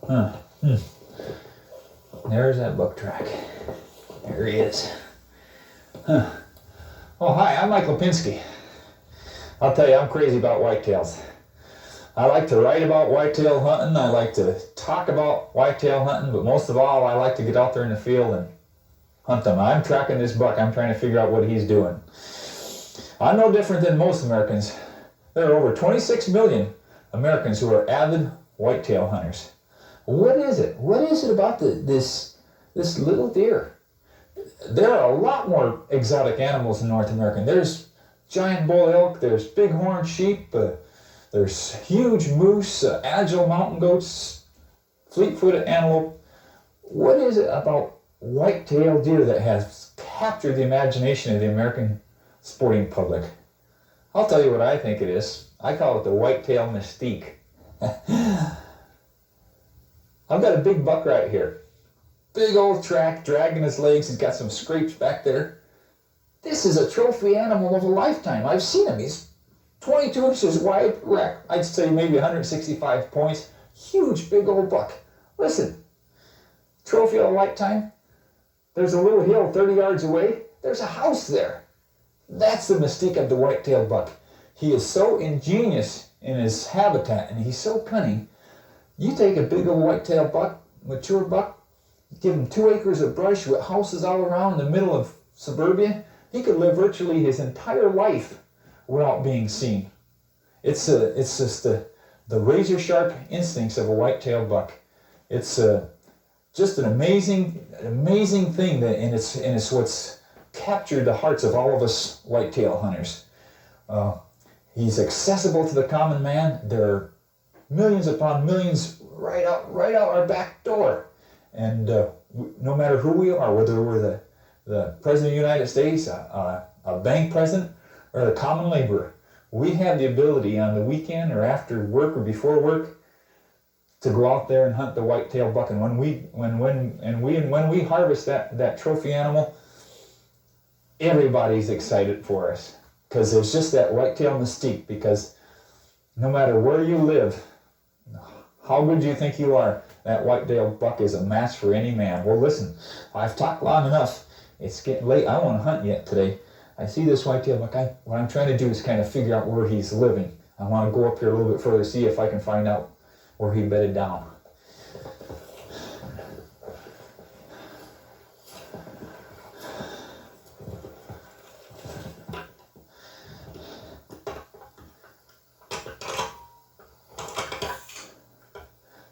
Huh. There's that buck track. There he is. Huh. Oh, hi, I'm Mike Lipinski. I'll tell you, I'm crazy about whitetails. I like to write about whitetail hunting. I like to talk about whitetail hunting, but most of all, I like to get out there in the field and hunt them. I'm tracking this buck. I'm trying to figure out what he's doing. I'm no different than most Americans. There are over 26 million Americans who are avid whitetail hunters. What is it? What is it about this little deer? There are a lot more exotic animals in North America. There's giant bull elk, there's bighorn sheep, there's huge moose, agile mountain goats, fleet-footed antelope. What is it about white-tailed deer that has captured the imagination of the American sporting public? I'll tell you what I think it is. I call it the whitetail mystique. I've got a big buck right here. Big old track, dragging his legs. He's got some scrapes back there. This is a trophy animal of a lifetime. I've seen him. He's 22 inches wide, I'd say maybe 165 points. Huge, big old buck. Listen, trophy of a lifetime. There's a little hill 30 yards away. There's a house there. That's the mystique of the white-tailed buck. He is so ingenious in his habitat, and he's so cunning. You take a big old white-tailed buck, mature buck, give him 2 acres of brush with houses all around in the middle of suburbia, he could live virtually his entire life without being seen. It's just the razor-sharp instincts of a white-tailed buck. It's just an amazing thing, and it's what's captured the hearts of all of us whitetail hunters. He's accessible to the common man. There are millions upon millions right out our back door, and no matter who we are, whether we're the President of the United States, a bank president, or the common laborer, we have the ability on the weekend or after work or before work to go out there and hunt the white-tailed buck. And when we harvest that trophy animal, everybody's excited for us, because there's just that white-tail mystique. Because no matter where you live, how good do you think you are, that white-tailed buck is a match for any man. Well, listen, I've talked long enough. It's getting late. I don't want to hunt yet today. I see this white-tailed buck. What I'm trying to do is kind of figure out where he's living. I want to go up here a little bit further, see if I can find out where he bedded down.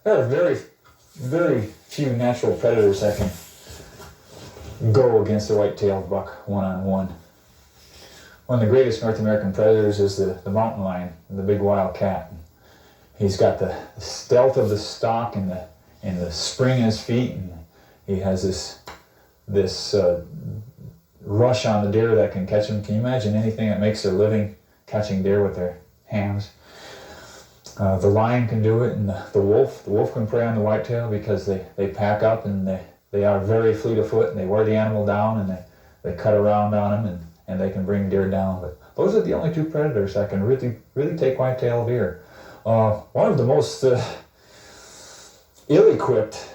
There are very, very few natural predators that can go against a white-tailed buck one-on-one. One of the greatest North American predators is the mountain lion, the big wild cat. He's got the stealth of the stalk and the spring in his feet, and he has this rush on the deer that can catch him. Can you imagine anything that makes their living catching deer with their hands? The lion can do it, and the wolf can prey on the whitetail, because they pack up, and they are very fleet of foot, and they wear the animal down, and they cut around on him, and they can bring deer down. But those are the only 2 predators that can really take white-tailed deer. One of the most ill-equipped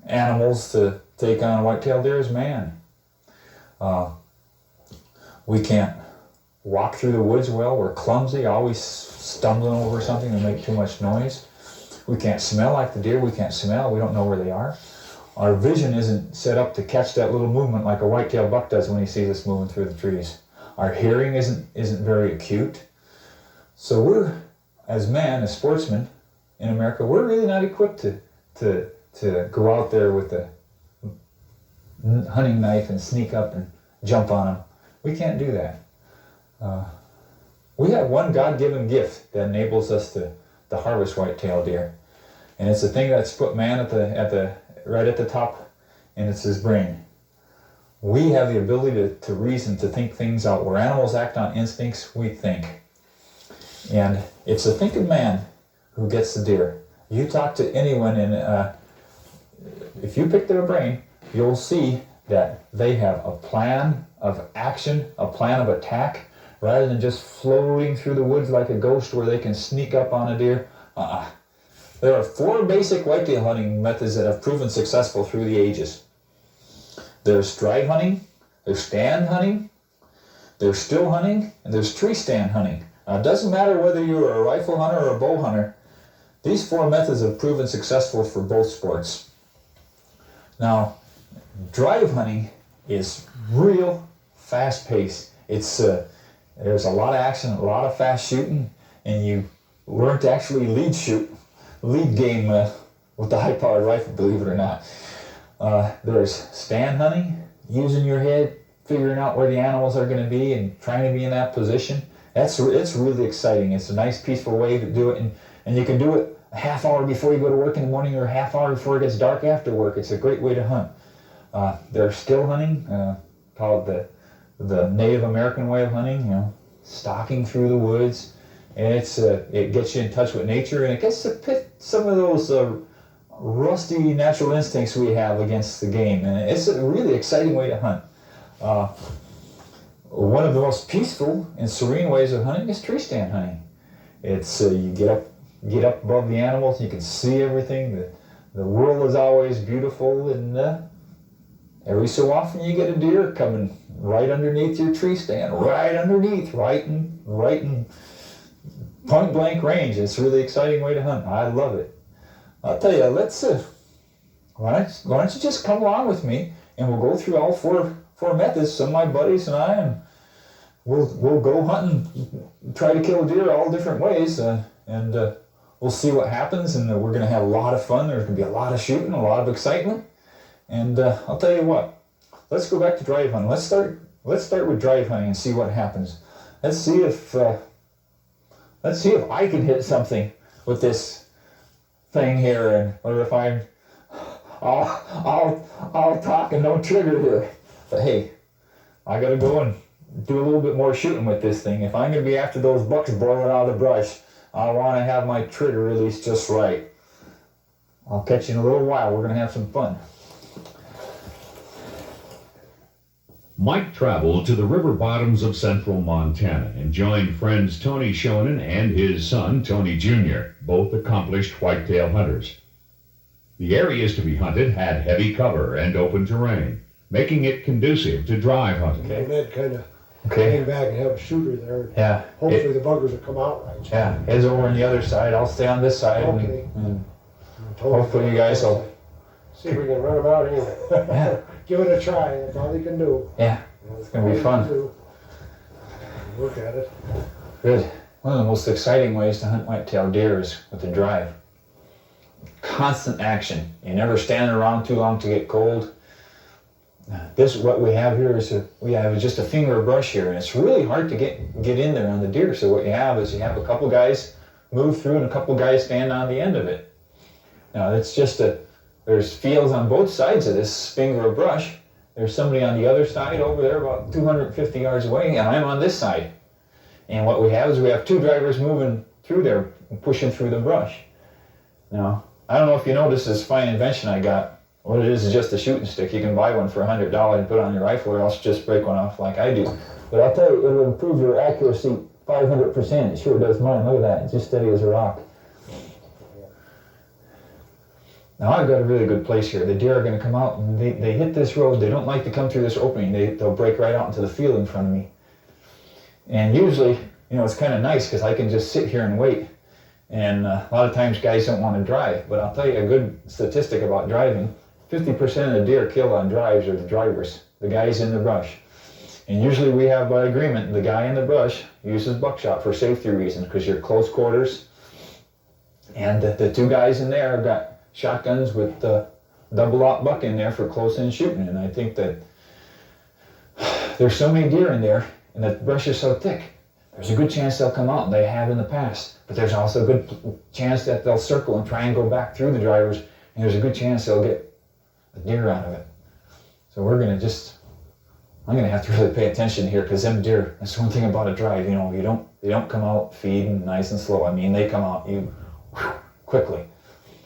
animals to take on white-tailed deer is man. We can't walk through the woods well. We're clumsy, always stumbling over something to make too much noise. We can't smell like the deer. We can't smell. We don't know where they are. Our vision isn't set up to catch that little movement like a white-tailed buck does when he sees us moving through the trees. Our hearing isn't very acute. So we're, as sportsmen in America, we're really not equipped to go out there with the hunting knife and sneak up and jump on them. We can't do that. We have one God-given gift that enables us to harvest white-tailed deer, and it's the thing that's put man right at the top, and it's his brain. We have the ability to reason, to think things out. Where animals act on instincts, we think. And it's the thinking man who gets the deer. You talk to anyone, and if you pick their brain, you'll see that they have a plan of action, a plan of attack, rather than just floating through the woods like a ghost where they can sneak up on a deer. There are 4 basic whitetail hunting methods that have proven successful through the ages. There's drive hunting, there's stand hunting, there's still hunting, and there's tree stand hunting. Now, it doesn't matter whether you're a rifle hunter or a bow hunter, these 4 methods have proven successful for both sports. Now, drive hunting is real fast-paced. There's a lot of action, a lot of fast shooting, and you learn to actually lead game with the high-powered rifle, believe it or not. There's stand hunting, using your head, figuring out where the animals are going to be and trying to be in that position. It's really exciting. It's a nice, peaceful way to do it, and you can do it a half hour before you go to work in the morning or a half hour before it gets dark after work. It's a great way to hunt. There's still hunting, called the Native American way of hunting, stalking through the woods. And it gets you in touch with nature, and it gets to pit some of those rusty natural instincts we have against the game. And it's a really exciting way to hunt. One of the most peaceful and serene ways of hunting is tree stand hunting. It's you get up above the animals, you can see everything. The world is always beautiful, and every so often you get a deer coming right underneath your tree stand, right in point blank range. It's a really exciting way to hunt. I love it. I'll tell you, why don't you just come along with me, and we'll go through all four methods. Some of my buddies and I, and we'll go hunting, try to kill deer all different ways, and we'll see what happens. And we're going to have a lot of fun. There's going to be a lot of shooting, a lot of excitement. And I'll tell you what. Let's go back to drive hunting. Let's start with drive hunting and see what happens. Let's see if I can hit something with this thing here, or if I'll talk and no trigger here. But hey, I gotta go and do a little bit more shooting with this thing. If I'm gonna be after those bucks boiling out of the brush, I want to have my trigger released just right. I'll catch you in a little while. We're gonna have some fun. Mike traveled to the river bottoms of central Montana and joined friends Tony Shonen and his son, Tony Jr., both accomplished whitetail hunters. The areas to be hunted had heavy cover and open terrain, making it conducive to drive hunting. Okay. Ned kind of hang back and have a shooter there. Yeah. Hopefully the buggers will come out right. Yeah, he's over on the other side. I'll stay on this side. Okay. And hopefully you guys will... See if we can run them out anyway. Yeah. Give it a try. That's all you can do. Yeah, it's going to be fun. Work at it. Good. One of the most exciting ways to hunt whitetail deer is with the drive. Constant action. You never stand around too long to get cold. What we have here is just a finger of brush here, and it's really hard to get in there on the deer. So what you have is a couple guys move through and a couple guys stand on the end of it. Now it's just there's fields on both sides of this finger of brush. There's somebody on the other side over there about 250 yards away, and I'm on this side. And what we have is we have 2 drivers moving through there, pushing through the brush. Now, I don't know if you noticed this fine invention I got. What it is just a shooting stick. You can buy one for $100 and put it on your rifle, or else just break one off like I do. But I'll tell you, it'll improve your accuracy 500%. It sure does mine. Look at that. It's just steady as a rock. Now I've got a really good place here. The deer are going to come out, and they hit this road. They don't like to come through this opening. They'll break right out into the field in front of me. And usually, it's kind of nice because I can just sit here and wait. And a lot of times guys don't want to drive. But I'll tell you a good statistic about driving. 50% of the deer killed on drives are the drivers, the guys in the brush. And usually we have by agreement, the guy in the brush uses buckshot for safety reasons because you're close quarters. And the 2 guys in there have got shotguns with double-aught buck in there for close-in shooting. And I think that there's so many deer in there, and the brush is so thick, there's a good chance they'll come out, and they have in the past. But there's also a good chance that they'll circle and try and go back through the drivers, and there's a good chance they'll get a deer out of it. So I'm going to have to really pay attention here, because them deer, that's one thing about a drive, they don't come out feeding nice and slow. I mean, they come out quickly.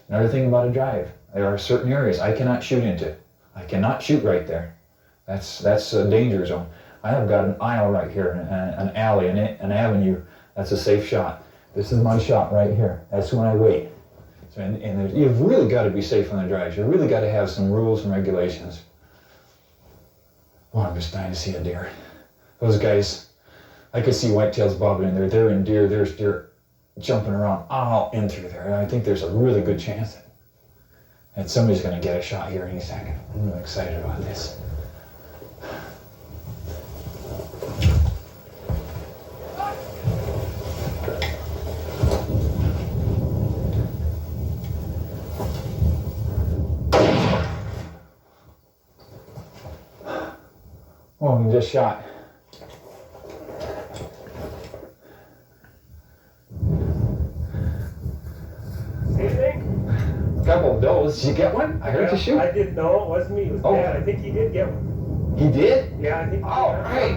Another thing about a drive, there are certain areas I cannot shoot into. I cannot shoot right there. That's a danger zone. I have got an aisle right here, an alley, an avenue. That's a safe shot. This is my shot right here. That's when I wait. And you've really got to be safe on the drives. You've really got to have some rules and regulations. Well, I'm just dying to see a deer. Those guys, I could see whitetails bobbing in there. They're in deer. There's deer jumping around all in through there. And I think there's a really good chance that somebody's going to get a shot here any second. I'm really excited about this. Oh, he just shot. See anything? A couple of those. Did you get one? I heard you shoot. I didn't know. It wasn't me. It was Oh. Dad. I think he did get one. He did? Yeah, I think he Oh, did. right.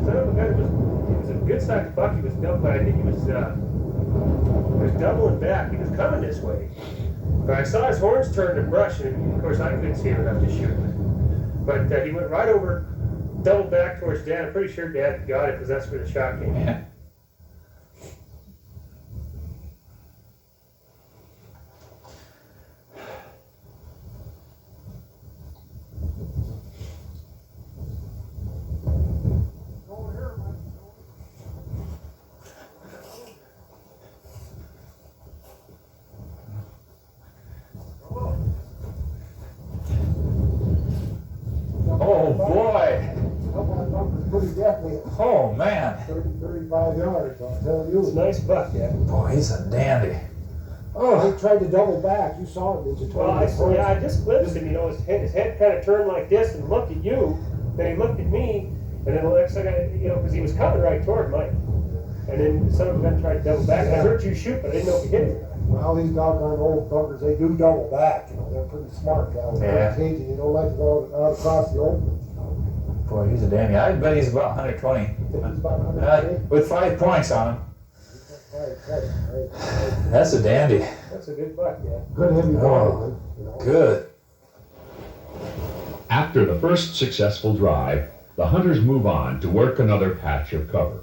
Son of a gun, it was a good sized buck. He was double, but I think he was doubling back. He was coming this way. But I saw his horns turn to brush, and of course I couldn't see him enough to shoot. But he went right over, doubled back towards Dad. I'm pretty sure Dad got it because that's where the shot came from. Yeah. Oh boy! Pretty definitely Oh man! 35 yards, I'll tell It's a you. nice buck, yeah. Boy, he's a dandy. Oh, he tried to double back. You saw it, didn't you? Well, I just glimpsed him, you know, his head kind of turned like this and looked at you, then he looked at me, and then the next thing you know, because he was coming right toward Mike. And then some of them tried to double back, and I heard you shoot, but I didn't know if you hit him. Well, these doggone old buggers, they do double back. You know, they're pretty smart guys. Yeah. You don't like to go out across the open. Boy, he's a dandy. I bet he's about 120. He's about 100. With 5 points on him. Right. That's a dandy. That's a good buck, yeah. Good heavy Oh, body, you know. good. After the first successful drive, the hunters move on to work another patch of cover.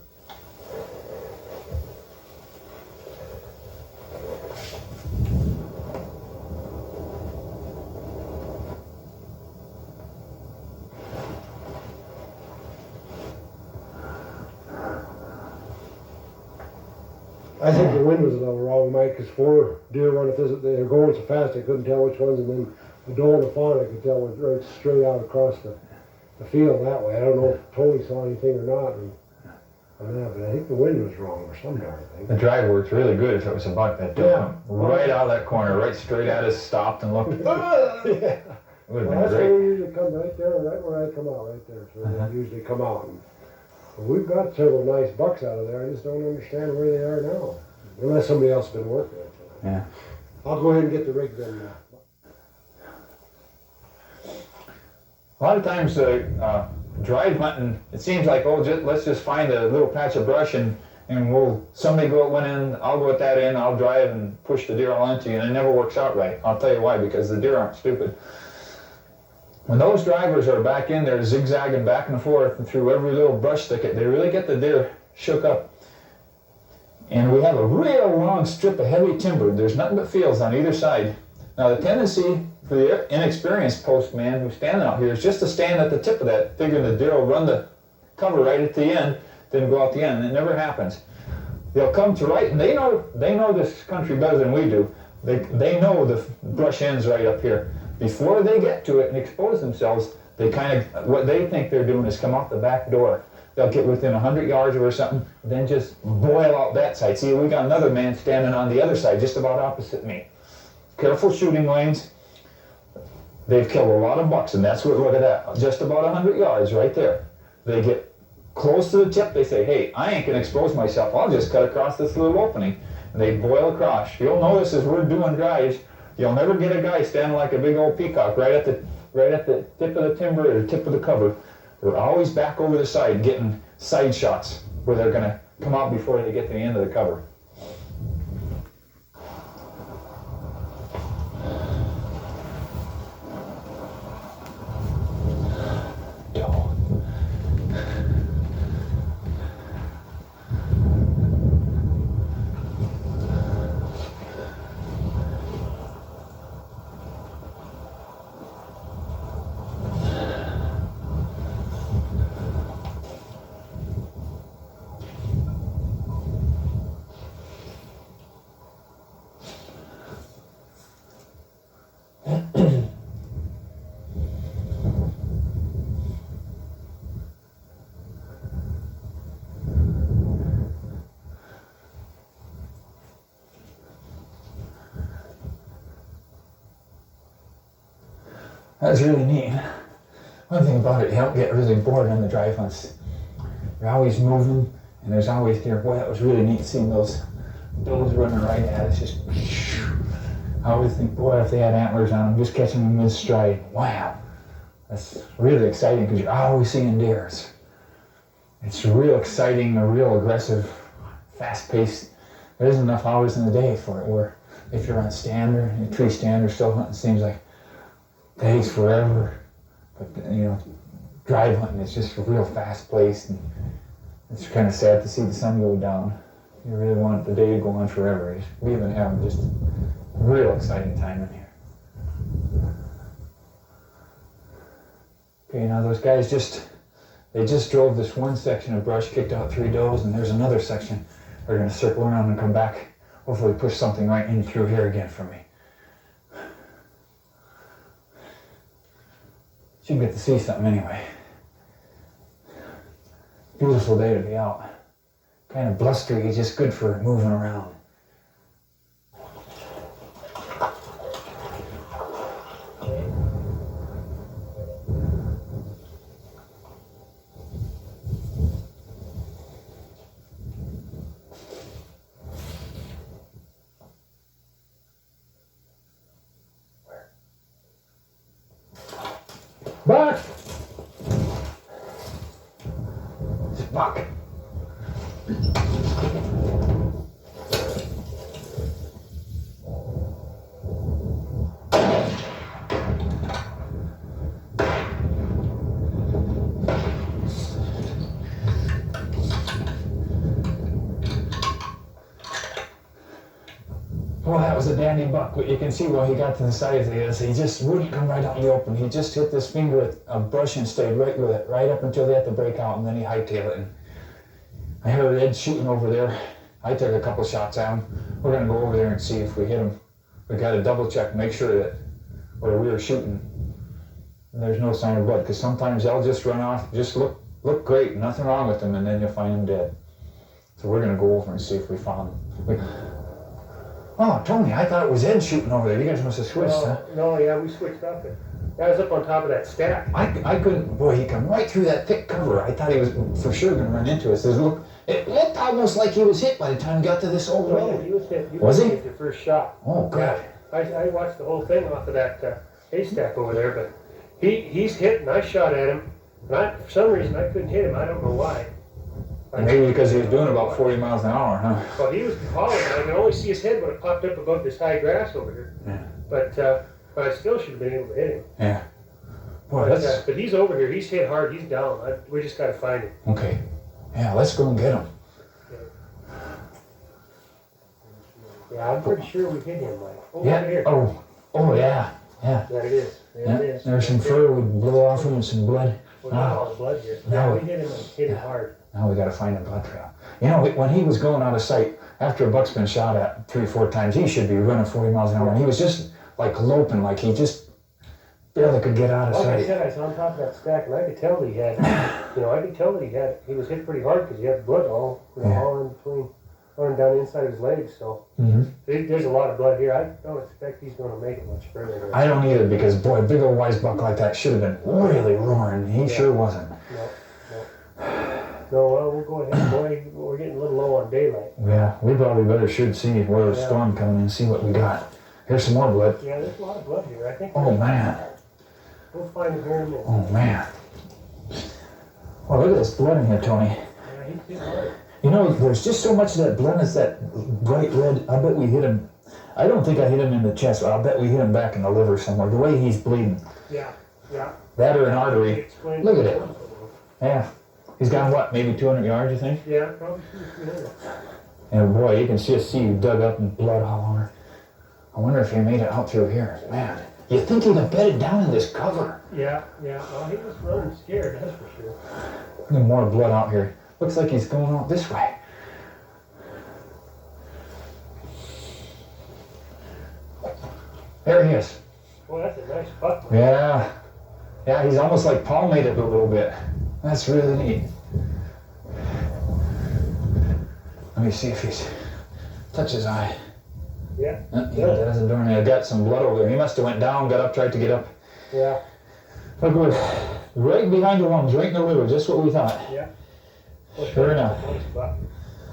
I think the wind was a little wrong, Mike, because 4 deer running this, they're going so fast I couldn't tell which ones, and then the doe and the fawn I could tell went right straight out across the field that way. I don't know if Tony saw anything or not on that, but I think the wind was wrong or some darn thing. The drive worked really good if it was a buck that took him right out of that corner, right straight at us, stopped and looked. Yeah. It would have Well, been that's great. where we usually come right there, right where I come out, right there. So they usually come out. And, well, we've got several nice bucks out of there. I just don't understand where they are now, unless somebody else has been working it. Yeah. I'll go ahead and get the rig then. A lot of times, drive hunting, it seems like, oh, let's just find a little patch of brush and somebody go at one end, I'll go at that end, I'll drive and push the deer all into you, and it never works out right. I'll tell you why, because the deer aren't stupid. When those drivers are back in there zigzagging back and forth and through every little brush thicket, they really get the deer shook up. And we have a real long strip of heavy timber. There's nothing but fields on either side. Now the tendency for the inexperienced postman who's standing out here is just to stand at the tip of that, figuring the deer will run the cover right at the end, then go out the end. It never happens. They'll come to right, and they know this country better than we do. They know the brush ends right up here. Before they get to it and expose themselves, they kind of, what they think they're doing is come out the back door. They'll get within 100 yards or something, then just boil out that side. See, we got another man standing on the other side, just about opposite me. Careful shooting lanes. They've killed a lot of bucks, and that's what, look at that, just about 100 yards right there. They get close to the tip, they say, hey, I ain't gonna expose myself, I'll just cut across this little opening. And they boil across. You'll notice as we're doing drives, you'll never get a guy standing like a big old peacock right at the tip of the timber or the tip of the cover. They're always back over the side getting side shots where they're gonna come out before they get to the end of the cover. That's really neat. One thing about it, you don't get really bored on the drive hunts. You're always moving, and there's always here. Boy, that was really neat seeing those does running right at us. Just, I always think, boy, if they had antlers on them, just catching them in stride. Wow, that's really exciting because you're always seeing deers. It's real exciting, a real aggressive, fast-paced. There isn't enough hours in the day for it. Where if you're on stander, a tree stander, still hunting, seems like it takes forever. But you know, drive hunting is just real fast-paced, and it's kind of sad to see the sun go down. You really want the day to go on forever. We've been having just a real exciting time in here. Okay, now those guys they just drove this one section of brush, kicked out 3 does, and there's another section. They're going to circle around and come back. Hopefully push something right in through here again for me. Should get to see something anyway. Beautiful day to be out. Kind of blustery, just good for moving around. Buck! It's Buck. Well, that was a dandy buck, but you can see why he got to the size he is. He just wouldn't come right out in the open. He just hit this finger of brush and stayed right with it, right up until they had to break out, and then he hightailed it. And I heard Ed shooting over there. I took a couple shots at him. We're gonna go over there and see if we hit him. We gotta double check, make sure that where we were shooting, there's no sign of blood, because sometimes they'll just run off, just look great, nothing wrong with them, and then you'll find them dead. So we're gonna go over and see if we found them. Oh, Tony, I thought it was Ed shooting over there. You guys must have switched, huh? No, yeah, we switched up it. I was up on top of that stack. I couldn't, boy, he come right through that thick cover. I thought he was for sure going to run into us. It looked almost like he was hit by the time he got to this old road. He was hit. Was he? Hit the first shot. Oh, God. I watched the whole thing off of that haystack over there, but he's hit, and I shot at him. And for some reason, I couldn't hit him. I don't know why. Maybe because he was doing about 40 miles an hour, huh? Well, he was falling. I could only see his head when it popped up above this high grass over here. Yeah. But I still should have been able to hit him. Yeah. Boy, that's... But he's over here. He's hit hard. He's down. We just got to find him. Okay. Yeah, let's go and get him. Yeah, I'm pretty sure we hit him, Mike. Oh, Yeah. right here. Oh, yeah. Yeah. There it is. There it is. There's some fur we blew off him and some blood. Well, not all the blood here. No. Yeah, we hit him and hit him hard. Now we got to find a blood trail. You know, when he was going out of sight, after a buck's been shot at 3 or 4 times, he should be running 40 miles an hour. And he was just like loping, like he just barely could get out of Like sight. I said, I was on top of that stack, and I could tell that he had, he was hit pretty hard because he had blood all in between, running down the inside of his legs. So there's a lot of blood here. I don't expect he's going to make it much further. I don't either, because boy, a big old wise buck like that should have been really roaring. He sure wasn't. No, well, we'll go ahead, boy. We're getting a little low on daylight. Yeah, we probably better should see where the storm coming in and see what we got. Here's some more blood. Yeah, there's a lot of blood here. I think. Oh, man. We'll find him here in a minute. Oh, man. Well, look at this blood in here, Tony. Yeah, he's hit hard. You know, there's just so much of that blood. It's that bright red. I bet we hit him. I don't think I hit him in the chest, but I'll bet we hit him back in the liver somewhere. The way he's bleeding. Yeah. That or an artery. Look at it. Yeah. He's gone, what, maybe 200 yards, you think? Yeah, probably 200. And boy, you can just see you dug up and blood all over. I wonder if he made it out through here. Man, you think he'd have bedded down in this cover? Yeah. Well, he was running scared, that's for sure. Look at more blood out here. Looks like he's going out this way. There he is. Well, that's a nice buck. Yeah. Yeah, he's almost like palmated a little bit. That's really neat. Let me see if he's touch his eye. Yeah. He doesn't do anything. I got some blood over there. He must have went down, got up, tried to get up. Yeah. Look, we're right behind the lungs, right in the liver, just what we thought. Yeah. Well, Sure enough. nice buck.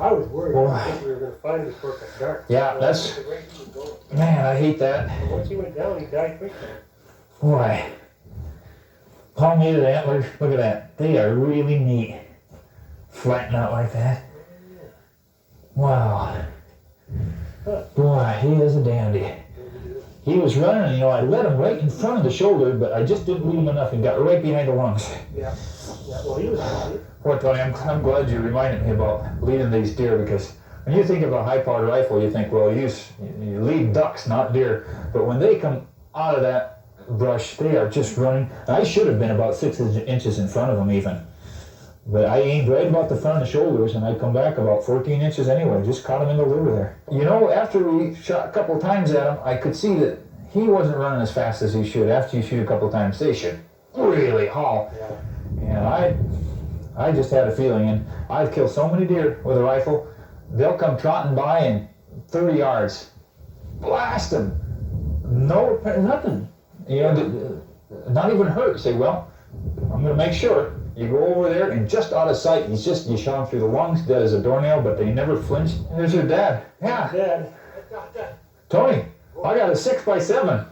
I was worried. Boy. I think we were going to find him before it got dark. Yeah, that's, The rate he was going. man, I hate that. But once he went down, he died quickly. Boy. Palmated antlers, look at that. They are really neat. Flatten out like that. Wow. Boy, he is a dandy. He was running, and I let him right in front of the shoulder, but I just didn't lead him enough and got right behind the lungs. Yeah. Yeah. Well, he was. Boy, Tony, I'm glad you reminded me about leading these deer, because when you think of a high-powered rifle, you think, well, you lead ducks, not deer. But when they come out of that brush, they are just running. And I should have been about 6 inches in front of them even. But I aimed right about the front of the shoulders, and I come back about 14 inches anyway. Just caught him in the liver there. After we shot a couple times at him, I could see that he wasn't running as fast as he should. After you shoot a couple times, they should really haul. Yeah. And I just had a feeling, and I've killed so many deer with a rifle, they'll come trotting by in 30 yards. Blast them. No, nothing. Not even hurt. Say, well, I'm going to make sure. You go over there, and just out of sight, you shot him through the lungs, dead as a doornail, but they never flinched. There's your dad. Yeah. Dad. Tony, I got a 6x7.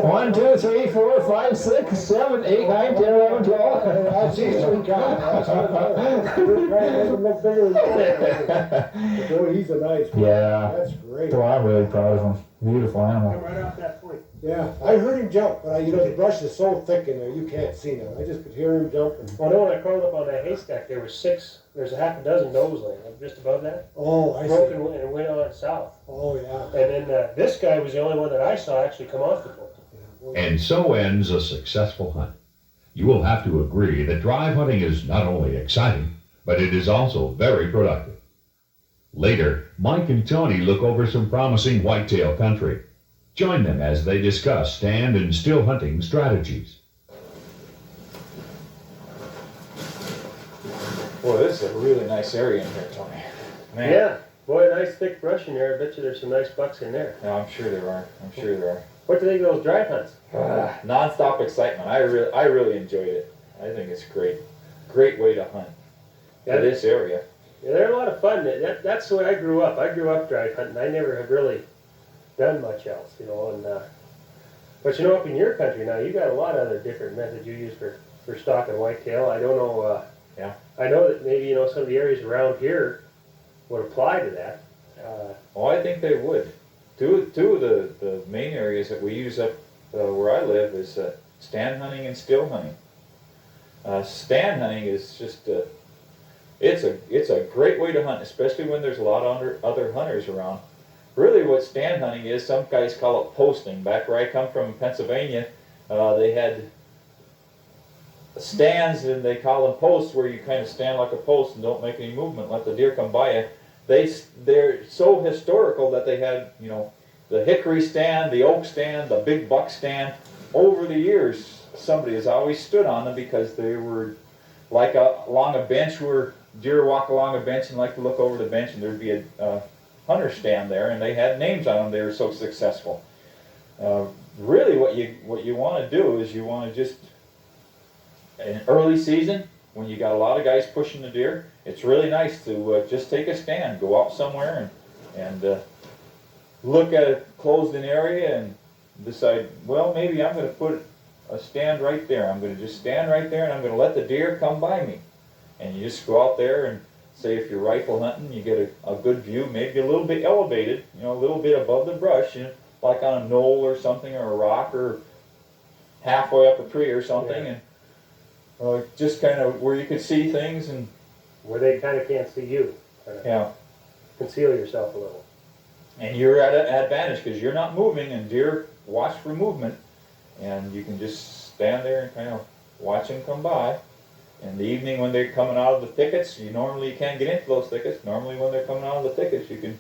1, 2, 3, 4, 5, 6, 7, 8, 9, 10, 11, 12. I've seen some guys. Boy, he's a nice one. Yeah. That's great. Boy, I'm really proud of him. Beautiful animal. Come right off that point. Yeah, I heard him jump, but the brush is so thick in there, you can't see now. I just could hear him jumping. Well, I know when I crawled up on that haystack, there were 6. There's a half a dozen does laying just above that. Oh, I Broke see. and went on south. Oh, yeah. And then this guy was the only one that I saw actually come off the boat. And so ends a successful hunt. You will have to agree that drive hunting is not only exciting, but it is also very productive. Later, Mike and Tony look over some promising whitetail country. Join them as they discuss stand and still hunting strategies. Boy, this is a really nice area in here, Tony. Man. Yeah. Boy, nice thick brush in there. I bet you there's some nice bucks in there. Yeah, I'm sure there are. What do you think of those drive hunts? Non-stop excitement. I really enjoyed it. I think it's great. Great way to hunt for this area. Yeah, they're a lot of fun. That's the way I grew up. I grew up drive hunting. I never have really done much else, And but up in your country now, you got a lot of other different methods you use for stalking whitetail. I don't know. Yeah. I know that maybe some of the areas around here would apply to that. I think they would. Two of the main areas that we use up where I live is stand hunting and still hunting. Stand hunting is just it's a great way to hunt, especially when there's a lot of other hunters around. Really, what stand hunting is, some guys call it posting. Back where I come from in Pennsylvania, they had stands, and they call them posts, where you kind of stand like a post and don't make any movement, let the deer come by you. They're so historical that they had, the hickory stand, the oak stand, the big buck stand. Over the years, somebody has always stood on them because they were like along a bench where deer walk along a bench and like to look over the bench, and there'd be a hunter stand there, and they had names on them. They were so successful. Really, what you want to do is you want to just, in early season, when you got a lot of guys pushing the deer, it's really nice to just take a stand, go out somewhere and look at a closed-in area and decide, well, maybe I'm going to put a stand right there. I'm going to just stand right there, and I'm going to let the deer come by me. And you just go out there, and say if you're rifle hunting, you get a good view, maybe a little bit elevated, a little bit above the brush, like on a knoll or something, or a rock, or halfway up a tree or something, Yeah. and just kind of where you could see things, and Where they kind of can't see you. yeah. Conceal yourself a little. And you're at an advantage because you're not moving, and deer watch for movement, and you can just stand there and kind of watch them come by. In the evening when they're coming out of the thickets, you can't get into those thickets. Normally when they're coming out of the thickets, you can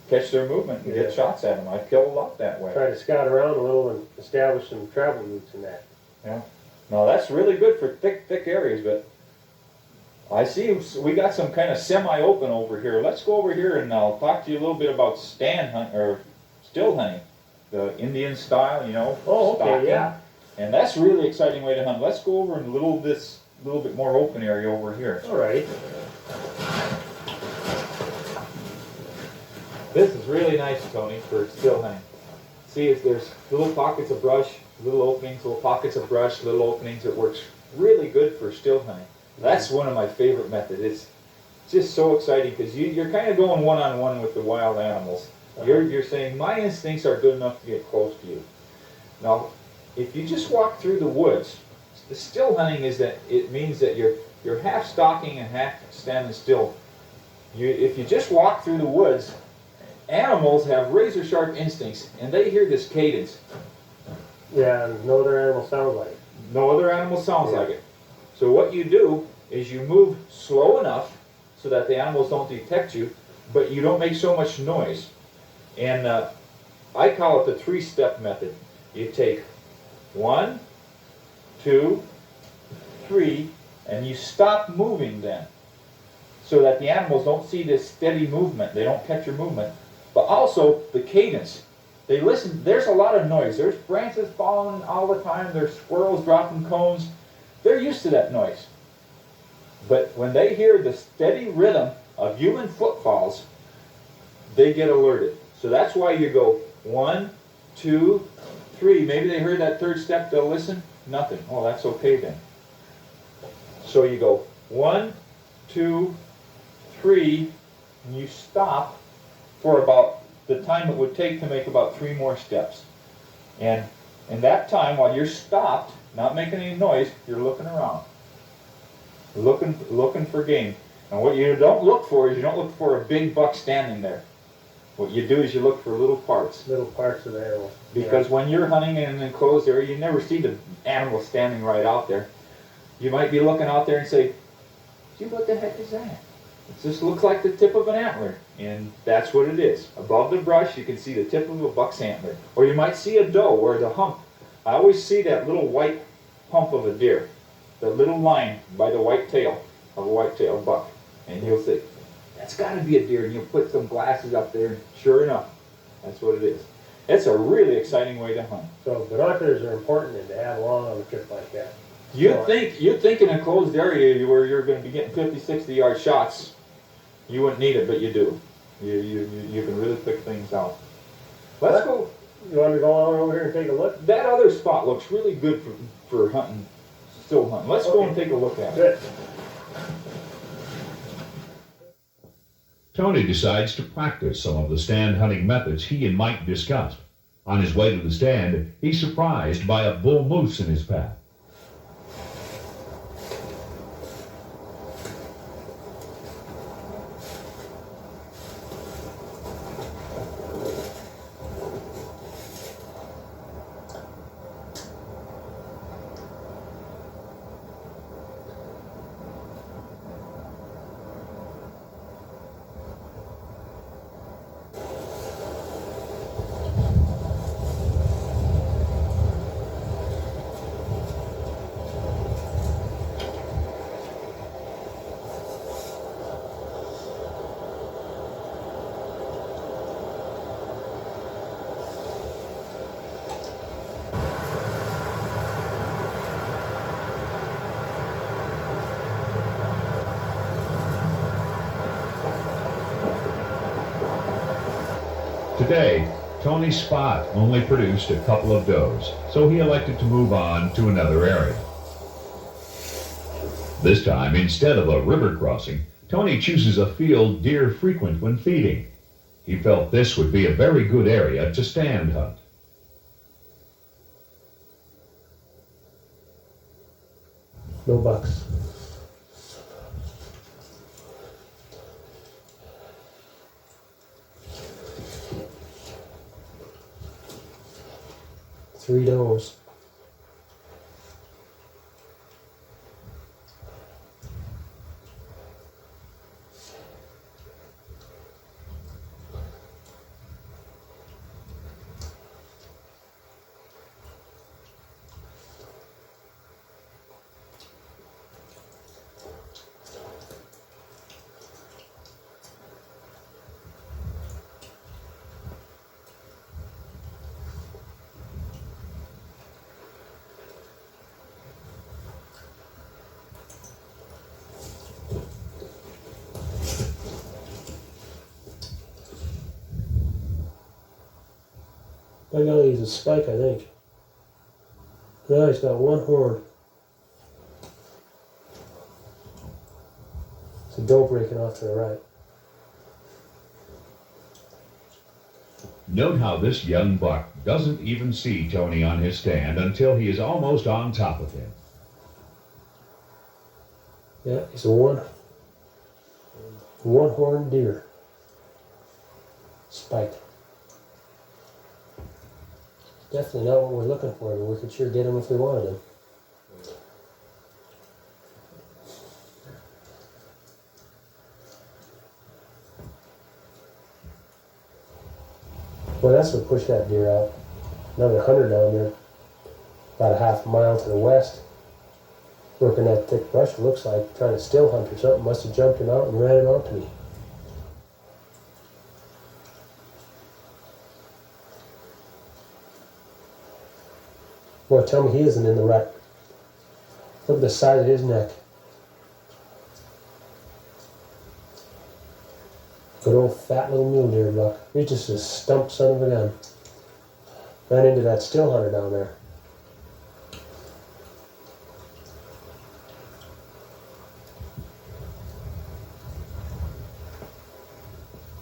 catch their movement and get shots at them. I've killed a lot that way. Try to scout around a little and establish some travel routes in that. Yeah. Now that's really good for thick areas, but I see we got some kind of semi-open over here. Let's go over here and I'll talk to you a little bit about stand hunt or still hunting, the Indian style, Oh, okay, stalking. yeah. And that's a really exciting way to hunt. Let's go over in this little bit more open area over here. All right. This is really nice, Tony, for still hunting. See if there's little pockets of brush, little openings, little pockets of brush, little openings. It works really good for still hunting. That's one of my favorite methods. It's just so exciting because you're kind of going one-on-one with the wild animals. You're saying, my instincts are good enough to get close to you. Now, if you just walk through the woods, the still hunting is that it means that you're half stalking and half standing still. If you just walk through the woods, animals have razor sharp instincts and they hear this cadence. Yeah, and no other animal sounds like it. No other animal sounds like it. So what you do is you move slow enough so that the animals don't detect you, but you don't make so much noise. And I call it the 3-step method. You take 1, 2, 3, and you stop moving then, so that the animals don't see this steady movement. They don't catch your movement. But also the cadence. They listen. There's a lot of noise. There's branches falling all the time. There's squirrels dropping cones. They're used to that noise. But when they hear the steady rhythm of human footfalls, they get alerted. So that's why you go 1, 2, 3. Maybe they heard that 3rd step, they'll listen. Nothing. Oh, that's okay then. So you go 1, 2, 3, and you stop for about the time it would take to make about 3 more steps. And in that time, while you're stopped, not making any noise, you're looking around. Looking for game. And what you don't look for is you don't look for a big buck standing there. What you do is you look for little parts. Little parts of the animal. Because when you're hunting in an enclosed area, you never see the animal standing right out there. You might be looking out there and say, gee, what the heck is that? It just looks like the tip of an antler. And that's what it is. Above the brush, you can see the tip of a buck's antler. Or you might see a doe or the hump. I always see that little white hump of a deer. The little line by the white tail of a whitetail buck. And you'll say, that's got to be a deer. And you'll put some glasses up there, and sure enough, that's what it is. It's a really exciting way to hunt. So binoculars are important and to have along on a trip like that. You'd think in a closed area where you're going to be getting 50, 60 yard shots, you wouldn't need it, but you do. You can really pick things out. Let's go. You want to go on over here and take a look? That other spot looks really good for hunting, still hunting. Let's go and take a look at it. Good. Tony decides to practice some of the stand hunting methods he and Mike discussed. On his way to the stand, he's surprised by a bull moose in his path. Today, Tony's spot only produced a couple of does, so he elected to move on to another area. This time, instead of a river crossing, Tony chooses a field deer frequent when feeding. He felt this would be a very good area to stand hunt. No bucks. Three does. I gotta use a spike, I think. Now he's got one horn. It's a doe breaking off to the right. Note how this young buck doesn't even see Tony on his stand until he is almost on top of him. Yeah, he's a one-horned deer. Spiked. Definitely not what we're looking for, but we could sure get him if we wanted him. Well, that's what pushed that deer out. Another hunter down there, about a half mile to the west, working that thick brush. It looks like trying to still hunt or something. Must have jumped him out and ran him out to me. Boy, tell me he isn't in the rut. Look at the size of his neck. Good old fat little mule deer buck. He's just a stump son of a gun. Ran into that still hunter down there.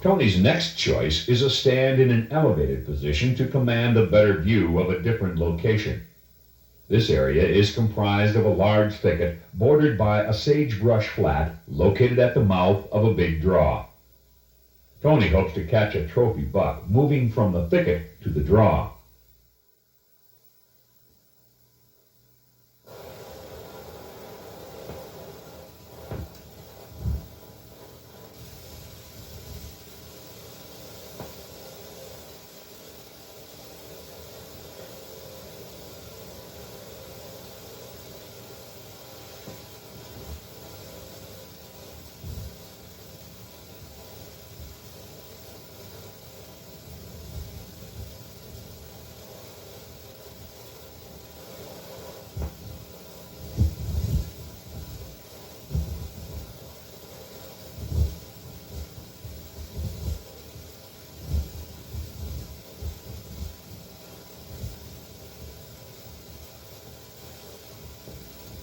Tony's next choice is a stand in an elevated position to command a better view of a different location. This area is comprised of a large thicket bordered by a sagebrush flat located at the mouth of a big draw. Tony hopes to catch a trophy buck moving from the thicket to the draw.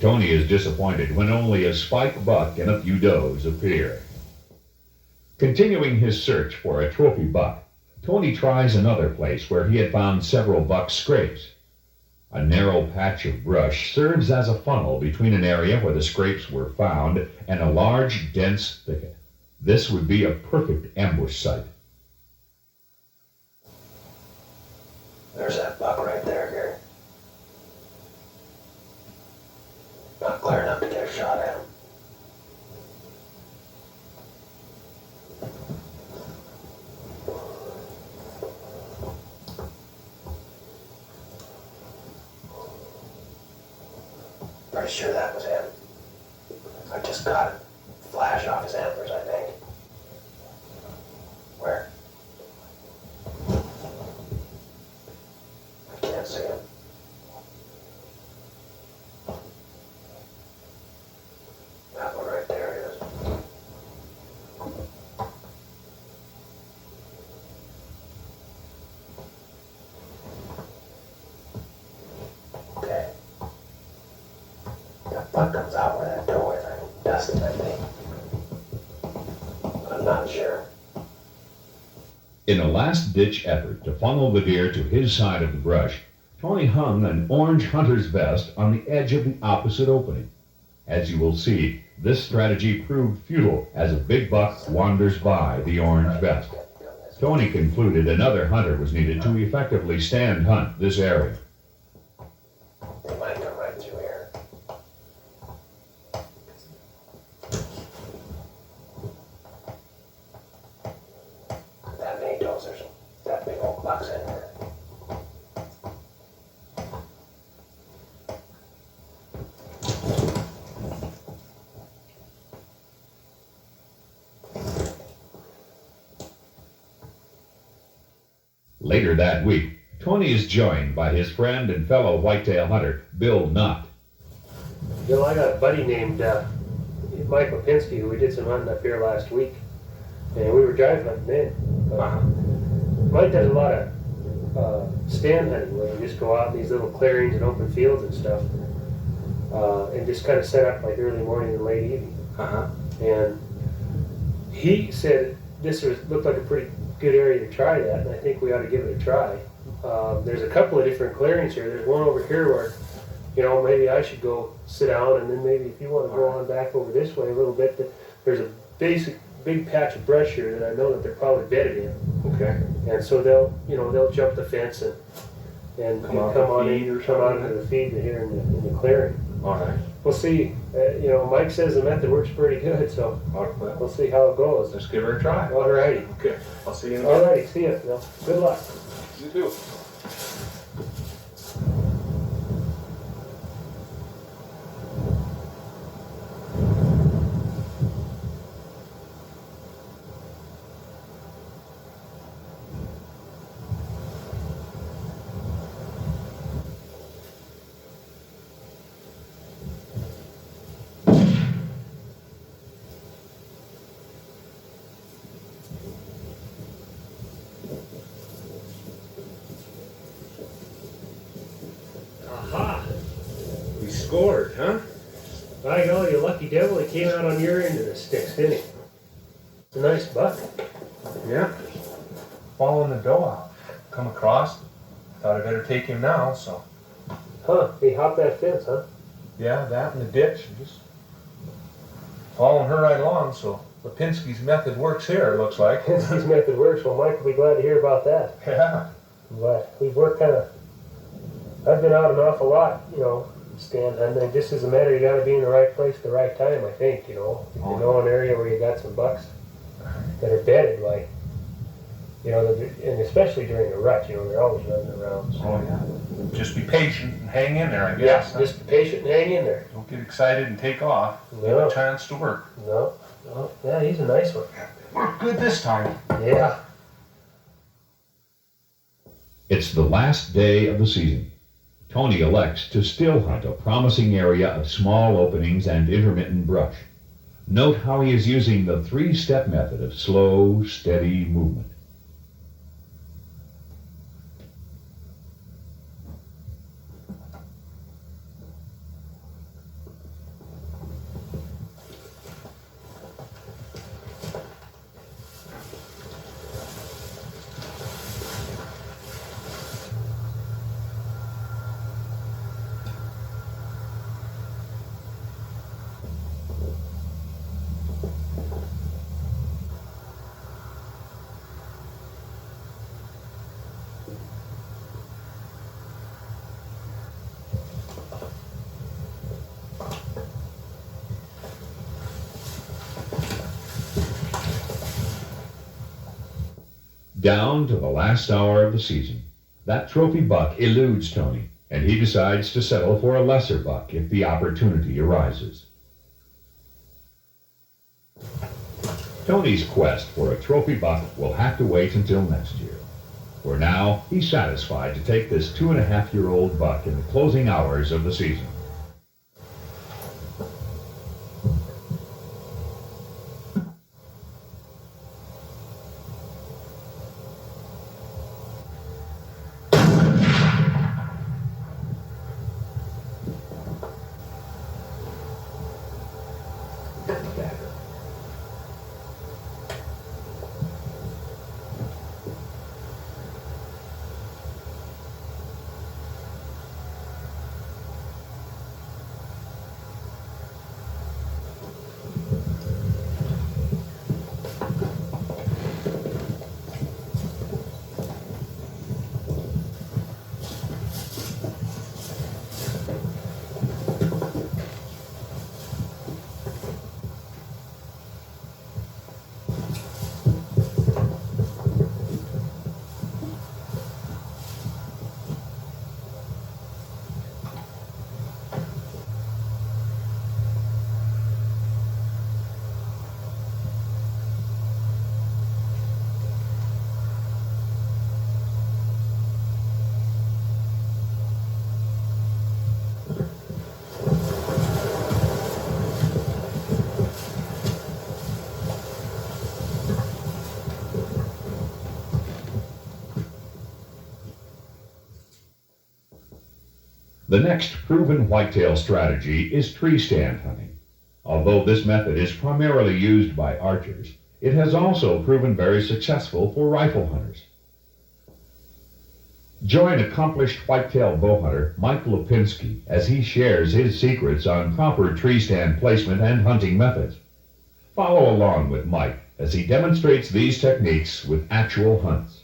Tony is disappointed when only a spike buck and a few does appear. Continuing his search for a trophy buck, Tony tries another place where he had found several buck scrapes. A narrow patch of brush serves as a funnel between an area where the scrapes were found and a large, dense thicket. This would be a perfect ambush site. There's that buck right there, Gary. Not clear enough to get a shot at him. Pretty sure that was him. I just got a flash off his antlers, I think. Where? I can't see him. That one right there it is. Okay. That buck comes out where that doe is. Dustin, I think. I'm not sure. In a last-ditch effort to funnel the deer to his side of the brush, Tony hung an orange hunter's vest on the edge of the opposite opening. As you will see, this strategy proved futile as a big buck wanders by the orange vest. Tony concluded another hunter was needed to effectively stand hunt this area. They might come right through here. That many does, there's that big old buck's in here. Later that week, Tony is joined by his friend and fellow whitetail hunter, Bill Nutt. Bill, I got a buddy named Mike Lipinski who we did some hunting up here last week. And we were drive hunting then. Mike does a lot of stand hunting, where you just go out in these little clearings and open fields and stuff, and just kind of set up like early morning and late evening. And he said looked like a pretty good area to try that, and I think we ought to give it a try. There's a couple of different clearings here. There's one over here where, maybe I should go sit down, and then maybe if you want to go on back over this way a little bit, there's a big patch of brush here that I know that they're probably bedded in. Okay. And so they'll jump the fence and come onto the feed here in the clearing. All right. We'll see. Mike says the method works pretty good, so we'll see how it goes. Let's give her a try. All righty. Okay. I'll see you in a All minute. righty. See ya. Well, good luck. You too. Aha! We scored, huh? By golly, you lucky devil, he came out on your end of the sticks, didn't he? It's a nice buck. Yeah. Following the doe out. Come across. Thought I better take him now, so. Huh, he hopped that fence, huh? Yeah, that in the ditch. Just following her right along, so Lipinski's method works here, it looks like. His method works. Well, Mike will be glad to hear about that. Yeah. But we've worked I've been out an awful lot, stand hunting. And just as a matter, you got to be in the right place at the right time, I think, If you know an area where you got some bucks that are bedded, like, and especially during the rut, they're always running around. So. Oh, yeah. Just be patient and hang in there, I Yeah, guess. just be patient and hang in there. Don't get excited and take off. Give No. it a chance to work. No. Yeah, he's a nice one. Worked good this time. Yeah. It's the last day of the season. Tony elects to still hunt a promising area of small openings and intermittent brush. Note how he is using the three-step method of slow, steady movement. Down to the last hour of the season. That trophy buck eludes Tony, and he decides to settle for a lesser buck if the opportunity arises. Tony's quest for a trophy buck will have to wait until next year. For now, he's satisfied to take this 2.5-year-old buck in the closing hours of the season. The next proven whitetail strategy is tree stand hunting. Although this method is primarily used by archers, it has also proven very successful for rifle hunters. Join accomplished whitetail bow hunter Mike Lipinski as he shares his secrets on proper tree stand placement and hunting methods. Follow along with Mike as he demonstrates these techniques with actual hunts.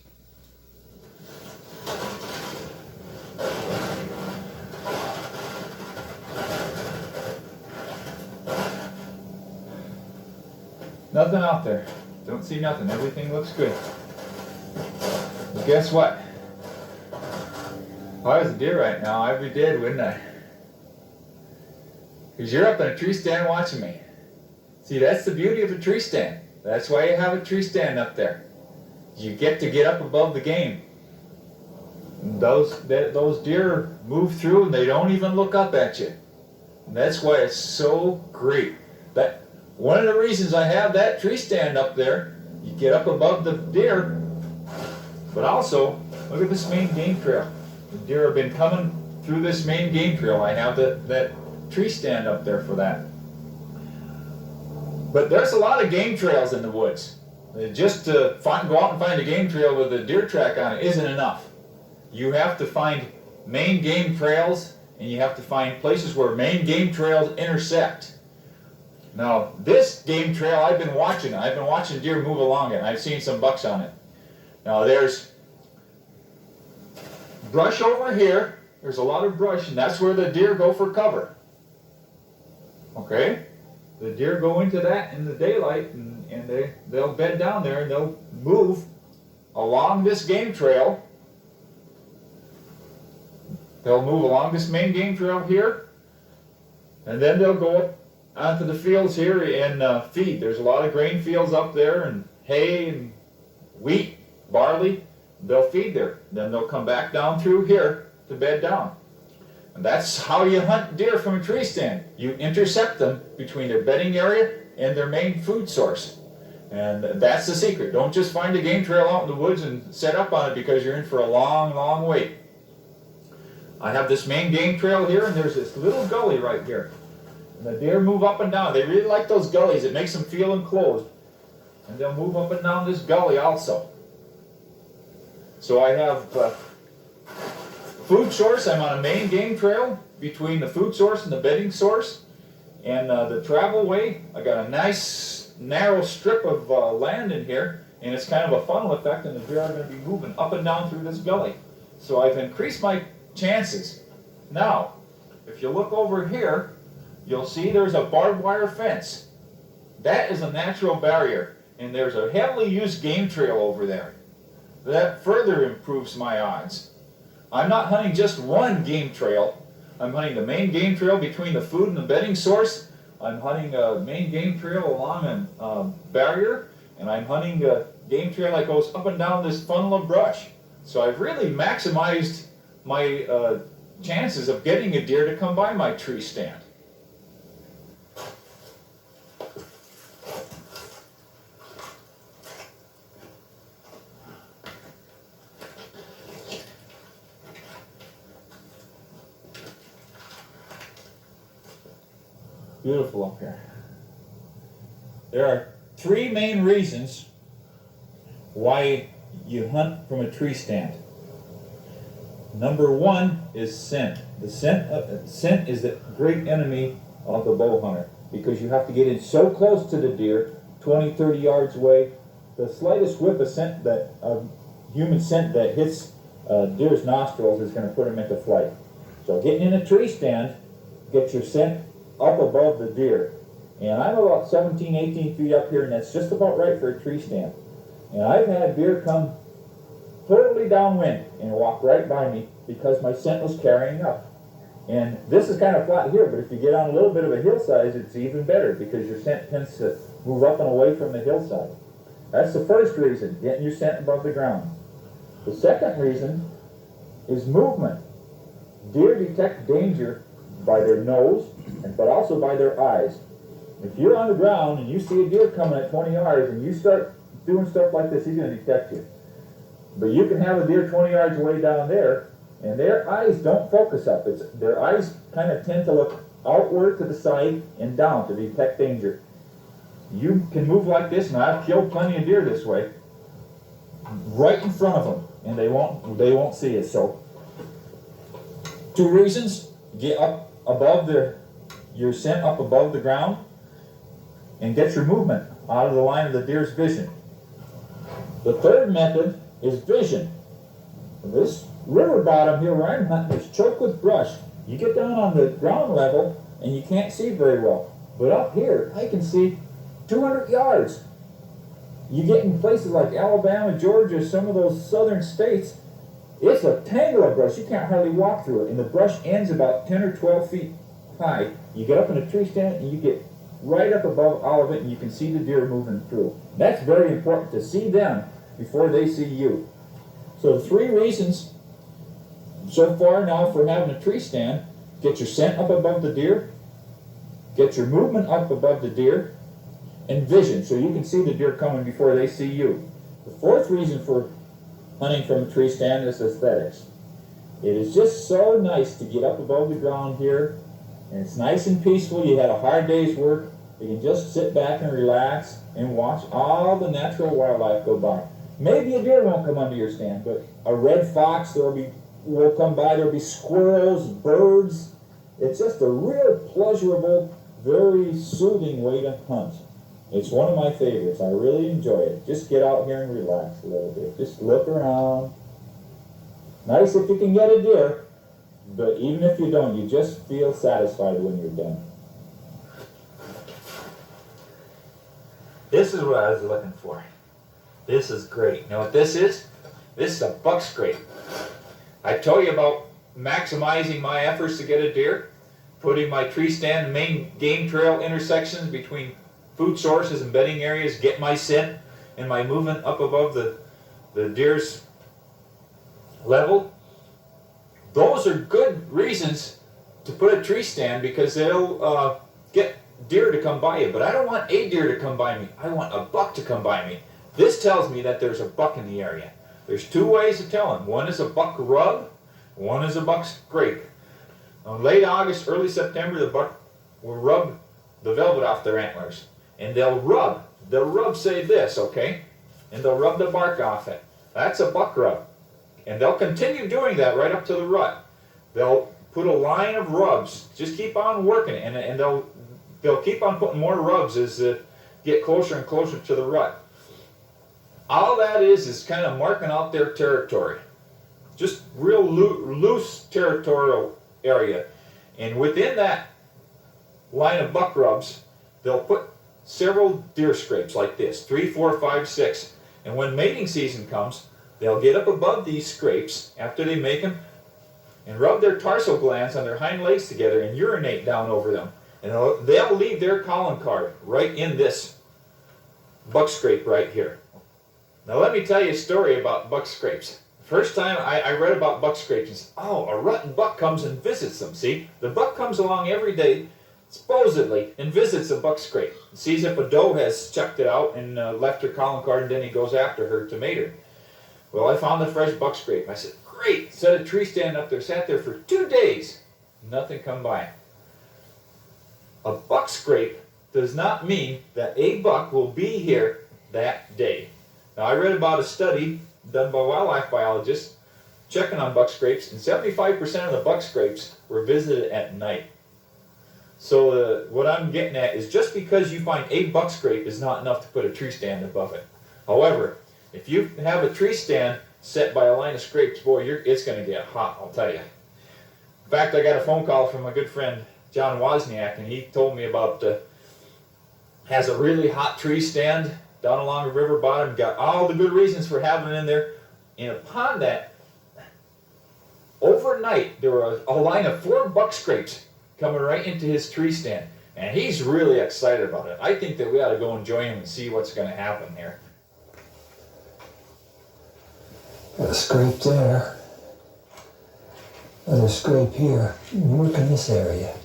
Nothing out there. Don't see nothing. Everything looks good. But guess what? If I was a deer right now, I'd be dead, wouldn't I? Because you're up in a tree stand watching me. See, that's the beauty of a tree stand. That's why you have a tree stand up there. You get to get up above the game. Those deer move through and they don't even look up at you. And that's why it's so great. One of the reasons I have that tree stand up there, you get up above the deer, but also, look at this main game trail. The deer have been coming through this main game trail. I have that tree stand up there for that. But there's a lot of game trails in the woods. Just to go out and find a game trail with a deer track on it isn't enough. You have to find main game trails, and you have to find places where main game trails intersect. Now, this game trail I've been watching deer move along it. I've seen some bucks on it. Now, there's brush over here. There's a lot of brush, and that's where the deer go for cover. Okay? The deer go into that in the daylight, and they'll bed down there, and they'll move along this game trail. They'll move along this main game trail here, and then they'll go up onto the fields here and feed. There's a lot of grain fields up there, and hay and wheat, barley. They'll feed there. Then they'll come back down through here to bed down. And that's how you hunt deer from a tree stand. You intercept them between their bedding area and their main food source. And that's the secret. Don't just find a game trail out in the woods and set up on it because you're in for a long, long wait. I have this main game trail here, and there's this little gully right here. And the deer move up and down. They really like those gullies. It makes them feel enclosed. And they'll move up and down this gully also. So I have food source. I'm on a main game trail between the food source and the bedding source. And the travel way, I got a nice narrow strip of land in here. And it's kind of a funnel effect, and the deer are going to be moving up and down through this gully. So I've increased my chances. Now, if you look over here, you'll see there's a barbed wire fence. That is a natural barrier, and there's a heavily used game trail over there. That further improves my odds. I'm not hunting just one game trail. I'm hunting the main game trail between the food and the bedding source. I'm hunting a main game trail along a barrier, and I'm hunting a game trail that goes up and down this funnel of brush. So I've really maximized my chances of getting a deer to come by my tree stand. Beautiful up here. There are three main reasons why you hunt from a tree stand. Number one is scent. The scent is the great enemy of the bow hunter, because you have to get in so close to the deer, 20, 30 yards away. The slightest whiff of scent, human scent that hits deer's nostrils is going to put them into flight. So getting in a tree stand gets your scent up above the deer. And I'm about 17, 18 feet up here, and that's just about right for a tree stand. And I've had deer come totally downwind and walk right by me because my scent was carrying up. And this is kind of flat here, but if you get on a little bit of a hillside, it's even better because your scent tends to move up and away from the hillside. That's the first reason, getting your scent above the ground. The second reason is movement. Deer detect danger by their nose, but also by their eyes. If you're on the ground and you see a deer coming at 20 yards and you start doing stuff like this, he's going to detect you. But you can have a deer 20 yards away down there, And their eyes don't focus up. Their eyes kind of tend to look outward to the side and down to detect danger. You can move like this, and I've killed plenty of deer this way, right in front of them, and they won't see it. So, 2 reasons: get up above your scent up above the ground, and get your movement out of the line of the deer's vision. The third method is vision. This river bottom here where I'm hunting is choked with brush. You get down on the ground level and you can't see very well. But up here, I can see 200 yards. You get in places like Alabama, Georgia, some of those southern states, it's a tangle of brush. You can't hardly walk through it. And the brush ends about 10 or 12 feet high. You get up in a tree stand and you get right up above all of it and you can see the deer moving through. That's very important, to see them before they see you. So the 3 reasons so far now for having a tree stand: get your scent up above the deer, get your movement up above the deer, and vision, so you can see the deer coming before they see you. The 4th reason for hunting from a tree stand is aesthetics. It is just so nice to get up above the ground here, and it's nice and peaceful. You had a hard day's work. You can just sit back and relax and watch all the natural wildlife go by. Maybe a deer won't come under your stand, but a red fox will come by. There'll be squirrels, birds. It's just a real pleasurable, very soothing way to hunt. It's one of my favorites. I really enjoy it. Just get out here and relax a little bit. Just look around. Nice if you can get a deer, but even if you don't, you just feel satisfied when you're done. This is what I was looking for. This is great. You know what this is? This is a buck scrape. I told you about maximizing my efforts to get a deer, putting my tree stand in main game trail intersections between food sources and bedding areas, get my scent and my movement up above the deer's level. Those are good reasons to put a tree stand, because they'll get deer to come by you. But I don't want a deer to come by me. I want a buck to come by me. This tells me that there's a buck in the area. There's 2 ways to tell him. One is a buck rub, one is a buck scrape. In late August, early September, the buck will rub the velvet off their antlers. And they'll rub, say this, okay? And they'll rub the bark off it. That's a buck rub. And they'll continue doing that right up to the rut. They'll put a line of rubs, just keep on working, and they'll keep on putting more rubs as they get closer and closer to the rut. All that is kind of marking out their territory. Just real loose territorial area. And within that line of buck rubs, they'll put several deer scrapes like this, 3, 4, 5, 6. And when mating season comes, they'll get up above these scrapes after they make them and rub their tarsal glands on their hind legs together and urinate down over them. And they'll leave their calling card right in this buck scrape right here. Now let me tell you a story about buck scrapes. First time I read about buck scrapes, and said, oh, a rutting buck comes and visits them. See, the buck comes along every day, supposedly, and visits a buck scrape. Sees if a doe has checked it out and left her calling card, and then he goes after her to mate her. Well, I found the fresh buck scrape. I said, great, set a tree stand up there, sat there for 2 days, nothing come by. A buck scrape does not mean that a buck will be here that day. Now, I read about a study done by wildlife biologists checking on buck scrapes, and 75% of the buck scrapes were visited at night. So what I'm getting at is, just because you find a buck scrape is not enough to put a tree stand above it. However, if you have a tree stand set by a line of scrapes, boy, it's going to get hot, I'll tell you. In fact, I got a phone call from my good friend John Wozniak, and he told me about has a really hot tree stand down along the river bottom, got all the good reasons for having it in there. And upon that, overnight, there were a line of 4 buck scrapes coming right into his tree stand. And he's really excited about it. I think that we ought to go and join him and see what's going to happen here. Got a scrape there. Another scrape here. Work in this area.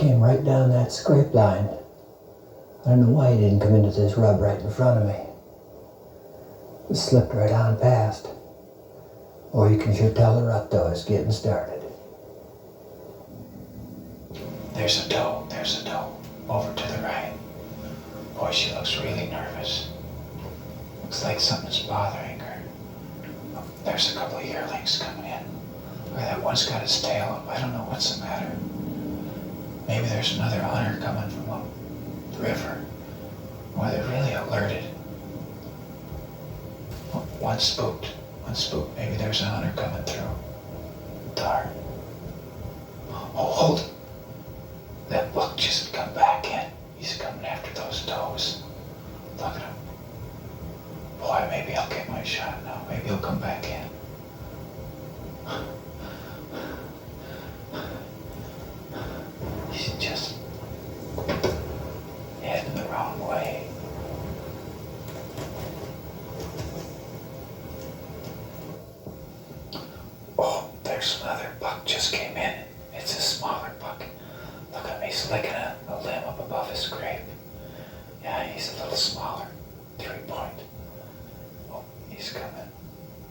came right down that scrape line. I don't know why he didn't come into this rub right in front of me. It slipped right on past. Or you can sure tell the rut though is getting started. There's a doe. Over to the right. Boy, she looks really nervous. Looks like something's bothering her. Oh, there's a couple of yearlings coming in. Look, that one's got his tail up. I don't know what's the matter. Maybe there's another hunter coming from up the river. Boy, they're really alerted. Oh, one spooked. Maybe there's a hunter coming through. Darn. Oh, hold it. That buck just come back in. He's coming after those does. Look at him. Boy, maybe I'll get my shot now. Maybe he'll come back in. He's just heading the wrong way. Oh, there's another buck just came in. It's a smaller buck. Look at him, he's licking a limb up above his grape. Yeah, he's a little smaller. 3-point. Oh, he's coming.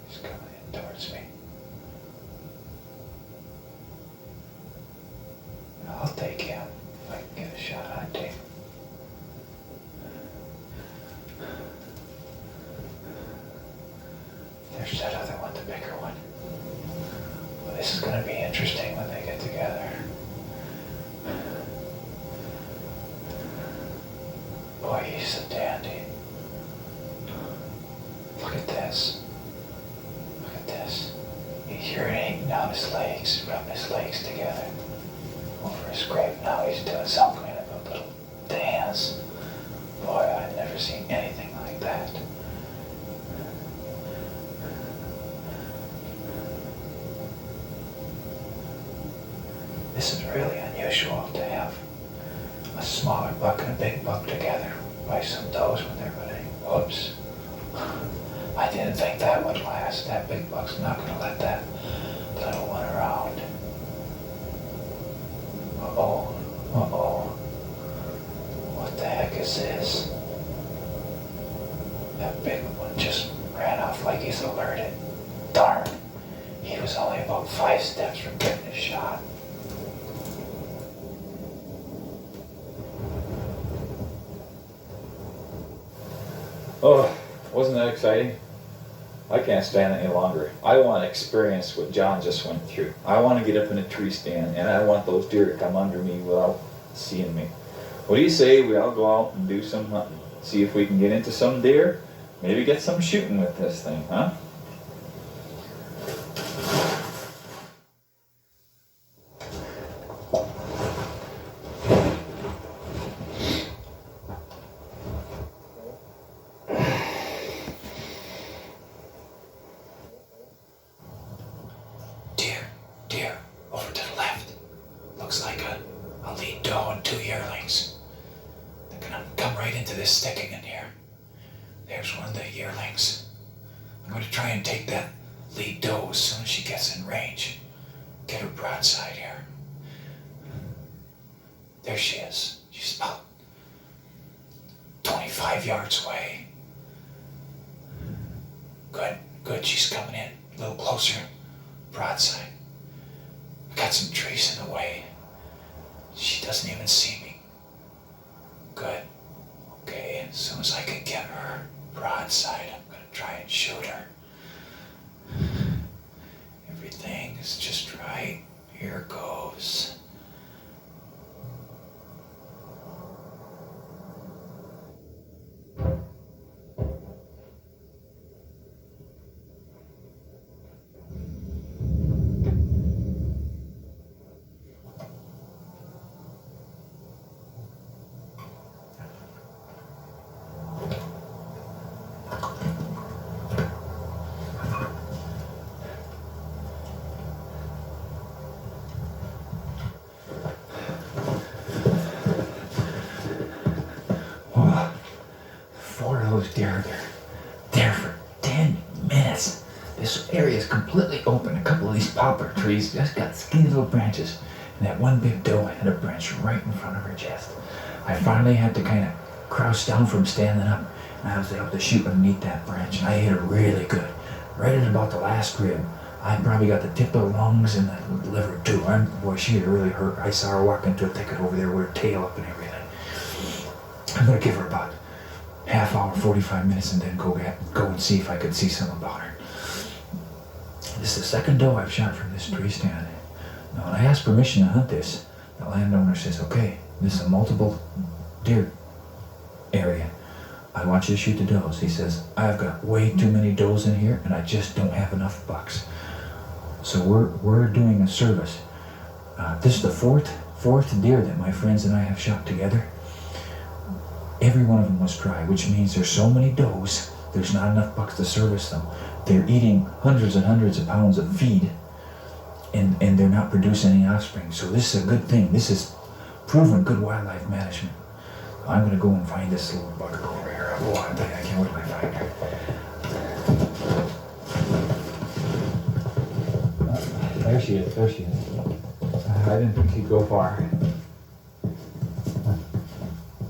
He's coming in towards me. I'll take him. If I can get a shot, I'd take him. There's that other one, the bigger one. Well, this is going to be interesting when they get together. Boy, he's a dandy. Look at this. Look at this. He's urinating down his legs, rubbing his legs together. Over his grave now, he's doing some kind of a little dance. Boy, I've never seen anything like that. This is really unusual to have a smaller buck and a big buck together by some does when they're running. Whoops. I didn't think that would last. That big buck's not going to let that little one around. Uh-oh. What the heck is this? That big one just ran off like he's alerted. Darn. He was only about 5 steps from getting his shot. Oh, wasn't that exciting? I can't stand it any longer. I want to experience what John just went through. I want to get up in a tree stand and I want those deer to come under me without seeing me. What do you say we all go out and do some hunting? See if we can get into some deer? Maybe get some shooting with this thing, huh? Deer, over to the left. Looks like a lead doe and 2 yearlings. They're gonna come right into this thicket in here. There's one of the yearlings. I'm gonna try and take that lead doe as soon as she gets in range. Get her broadside here. There she is. She's about 25 yards away. Good, she's coming in. A little closer. Broadside. I got some trees in the way. She doesn't even see me. Good. Okay, as soon as I can get her broadside, I'm gonna try and shoot her. Everything is just right. Here goes. Deer, they're there for 10 minutes. This area is completely open. A couple of these poplar trees just got skinny little branches. and that one big doe had a branch right in front of her chest. I finally had to kind of crouch down from standing up, and I was able to shoot underneath that branch, and I hit her really good, right at about the last rib. I probably got the tip of the lungs and the liver too. Boy, she had really hurt. I saw her walk into a thicket over there with her tail up and everything. I'm gonna give her about half hour, 45 minutes, and then go and see if I could see something about her. This is the second doe I've shot from this tree stand. Now, when I asked permission to hunt this, the landowner says, okay, this is a multiple deer area. I want you to shoot the does. He says, I've got way too many does in here and I just don't have enough bucks. So we're doing a service. This is the fourth deer that my friends and I have shot together. Every one of them was dry, which means there's so many does, there's not enough bucks to service them. They're eating hundreds and hundreds of pounds of feed and they're not producing any offspring. So this is a good thing. This is proven good wildlife management. I'm gonna go and find this little buck over here. Oh, I can't wait till I find her. There she is, there she is. I didn't think she'd go far.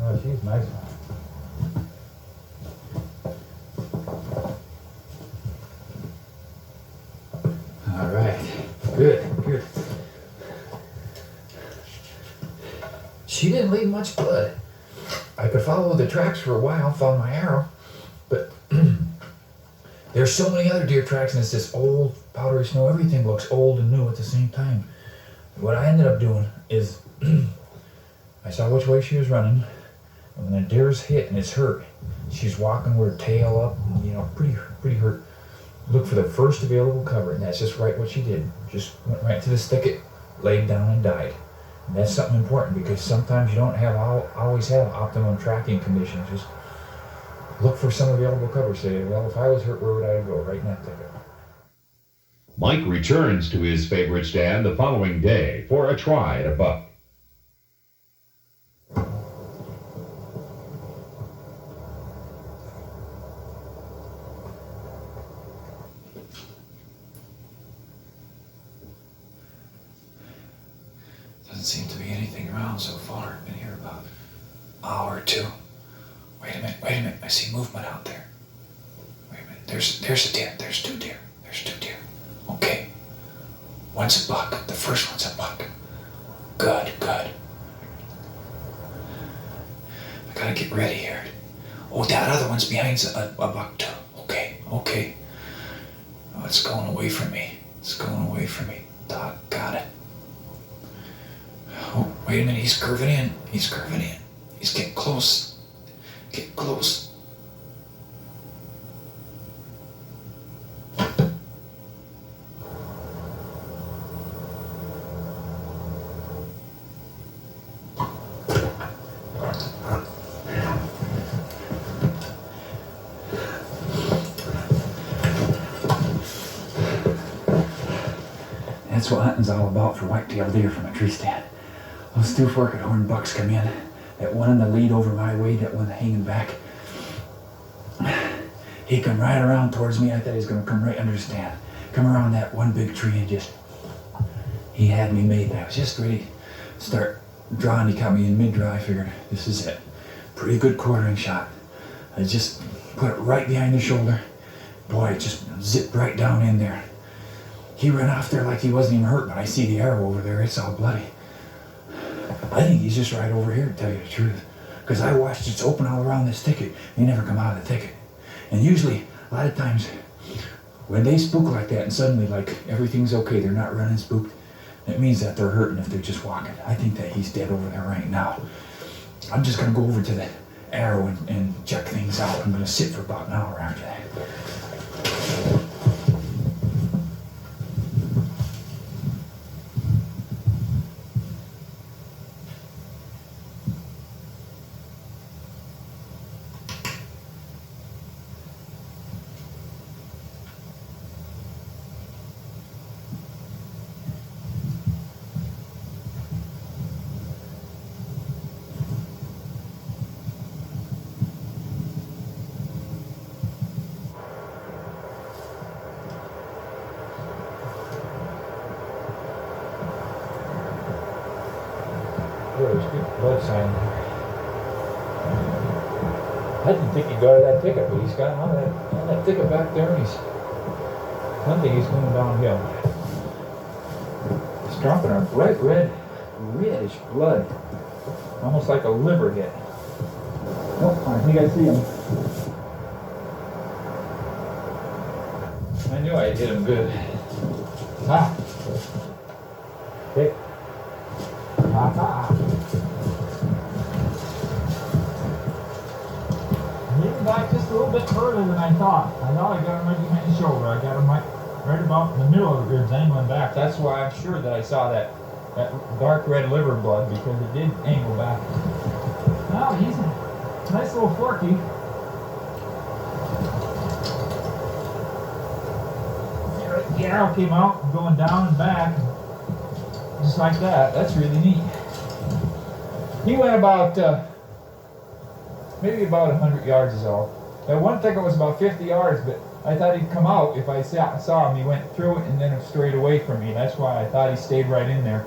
Oh, she's a nice one. All right, good. She didn't leave much blood. I could follow the tracks for a while, follow my arrow, but there's so many other deer tracks and it's this old powdery snow. Everything looks old and new at the same time. What I ended up doing is I saw which way she was running, and when the deer's hit and it's hurt, she's walking with her tail up, pretty hurt. Look for the first available cover, and that's just right what she did. Just went right to this thicket, laid down and died. And that's something important because sometimes you don't always have optimum tracking conditions. Just look for some available cover. Say, well, if I was hurt, where would I go? Right in that thicket. Mike returns to his favorite stand the following day for a try at a buck. Doesn't seem to be anything around so far. Been here about an hour or two. Wait a minute. I see movement out there. Wait a minute. There's a deer. There's two deer. Okay. One's a buck. The first one's a buck. Good. I gotta get ready here. Oh, that other one's behind a buck too. Okay. Oh, it's going away from me. Got it. Oh, wait a minute, he's curving in. He's getting close. That's what hunting's all about for whitetail deer from a tree stand. Those two forked horn bucks come in. That one in the lead over my way, that one hanging back. He come right around towards me. I thought he was gonna come right under the stand. Come around that one big tree and he had me made. I was just ready to start drawing. He caught me in mid-draw. I figured, this is it. Pretty good quartering shot. I just put it right behind the shoulder. Boy, it just zipped right down in there. He ran off there like he wasn't even hurt, but I see the arrow over there. It's all bloody. I think he's just right over here, to tell you the truth. Because I watched it's open all around this thicket. He never come out of the thicket. And usually, a lot of times, when they spook like that and suddenly like everything's okay, they're not running spooked, it means that they're hurting if they're just walking. I think that he's dead over there right now. I'm just gonna go over to the arrow and check things out. I'm gonna sit for about an hour after that. sign here. I didn't think he'd go to that thicket, but he's got on that thicket back there, and I think he's going downhill. He's dropping a bright reddish blood, almost like a liver hit. Oh, I think I see him. I knew I'd hit him good. Ah. Okay. He was back just a little bit further than I thought. I thought I got him right behind the shoulder. I got him right about in the middle of the ribs, angling back. That's why I'm sure that I saw that dark red liver blood, because it did angle back. Well, he's a nice little forky. The arrow came out, going down and back, just like that. That's really neat. He went about, maybe about 100 yards is all. Now one thicket was about 50 yards, but I thought he'd come out if I saw him. He went through it and then straight away from me. That's why I thought he stayed right in there.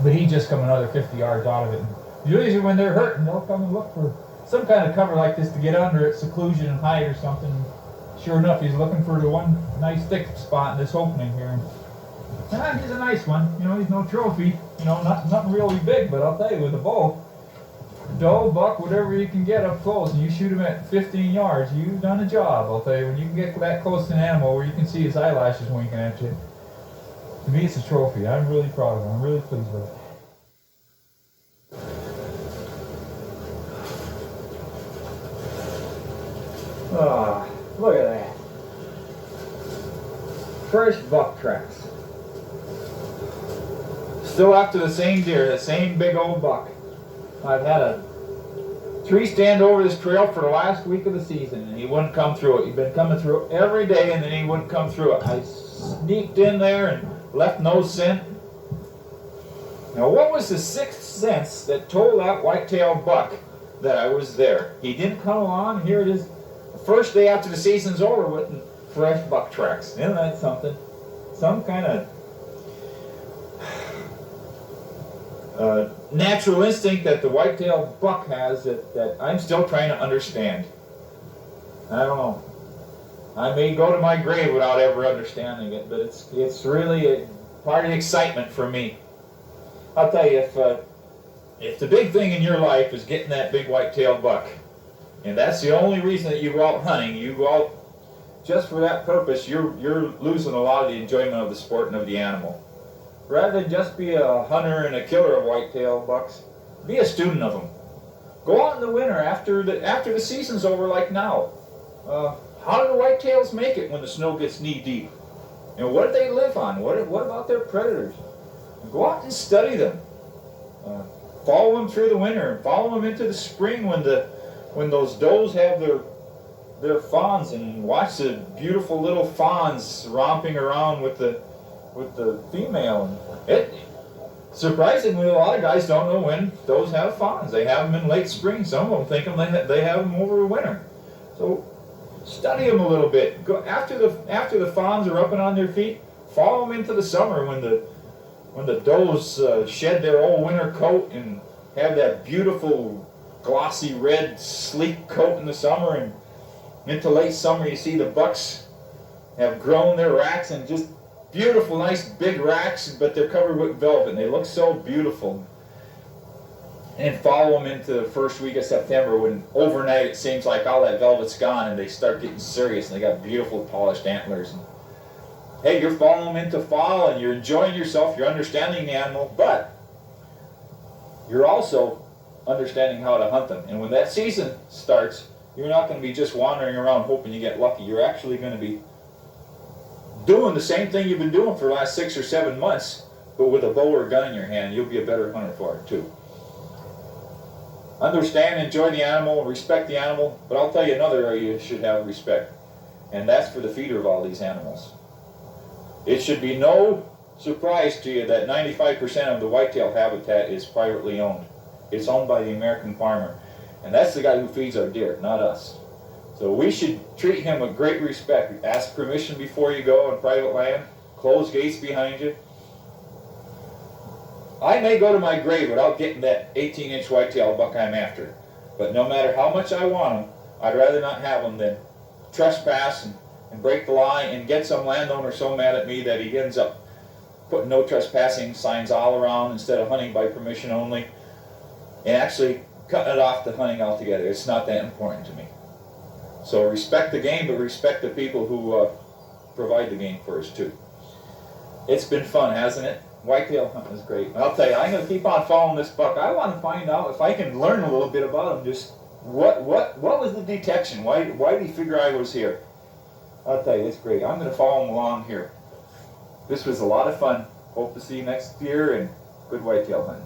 But he just come another 50 yards out of it. Usually when they're hurting, they'll come and look for some kind of cover like this to get under it, seclusion and hide or something. Sure enough, he's looking for the one nice thick spot in this opening here. And he's a nice one. You know, he's no trophy. You know, nothing really big, but I'll tell you, with a bow, doe, buck, whatever you can get up close, and you shoot him at 15 yards, you've done a job. I'll tell you, when you can get that close to an animal where you can see his eyelashes winking at you, to me it's a trophy. I'm really proud of him. I'm really pleased with it. Ah, look at that. Fresh buck tracks. Still after the same deer, the same big old buck. I've had a tree stand over this trail for the last week of the season, and he wouldn't come through it. He'd been coming through it every day, and then he wouldn't come through it. I sneaked in there and left no scent. Now, what was the sixth sense that told that whitetail buck that I was there? He didn't come along, and here it is, the first day after the season's over with fresh buck tracks. Isn't that something? Some kind of natural instinct that the whitetail buck has that I'm still trying to understand. I don't know. I may go to my grave without ever understanding it, but it's really a part of the excitement for me. I'll tell you, if the big thing in your life is getting that big whitetail buck, and that's the only reason that you go out hunting, you go out just for that purpose, you're losing a lot of the enjoyment of the sport and of the animal. Rather than just be a hunter and a killer of whitetail bucks, be a student of them. Go out in the winter after the season's over, like now. How do the whitetails make it when the snow gets knee deep? You know, what do they live on? What about their predators? Go out and study them. Follow them through the winter, and follow them into the spring when those does have their fawns, and watch the beautiful little fawns romping around with the female. Surprisingly, a lot of guys don't know when does have fawns. They have them in late spring. Some of them think they have them over the winter. So study them a little bit. Go after the fawns are up and on their feet. Follow them into the summer when the does shed their old winter coat and have that beautiful glossy red sleek coat in the summer, and into late summer you see the bucks have grown their racks, and just beautiful, nice big racks, but they're covered with velvet, and they look so beautiful. And follow them into the first week of September, when overnight it seems like all that velvet's gone and they start getting serious, and they got beautiful polished antlers. And, hey, you're following them into fall, and you're enjoying yourself, you're understanding the animal, but you're also understanding how to hunt them. And when that season starts, you're not going to be just wandering around hoping you get lucky. You're actually going to be doing the same thing you've been doing for the last 6 or 7 months, but with a bow or a gun in your hand. You'll be a better hunter for it too. Understand, enjoy the animal, respect the animal, but I'll tell you another area you should have respect, and that's for the feeder of all these animals. It should be no surprise to you that 95% of the whitetail habitat is privately owned. It's owned by the American farmer, and that's the guy who feeds our deer, not us. So we should treat him with great respect. Ask permission before you go on private land. Close gates behind you. I may go to my grave without getting that 18-inch whitetail buck I'm after, but no matter how much I want him, I'd rather not have him than trespass and break the law and get some landowner so mad at me that he ends up putting no trespassing signs all around instead of hunting by permission only, and actually cutting it off to hunting altogether. It's not that important to me. So respect the game, but respect the people who provide the game for us too. It's been fun, hasn't it? Whitetail hunting is great. I'll tell you, I'm going to keep on following this buck. I want to find out if I can learn a little bit about him. Just what was the detection? Why did he figure I was here? I'll tell you, it's great. I'm going to follow him along here. This was a lot of fun. Hope to see you next year, and good whitetail hunting.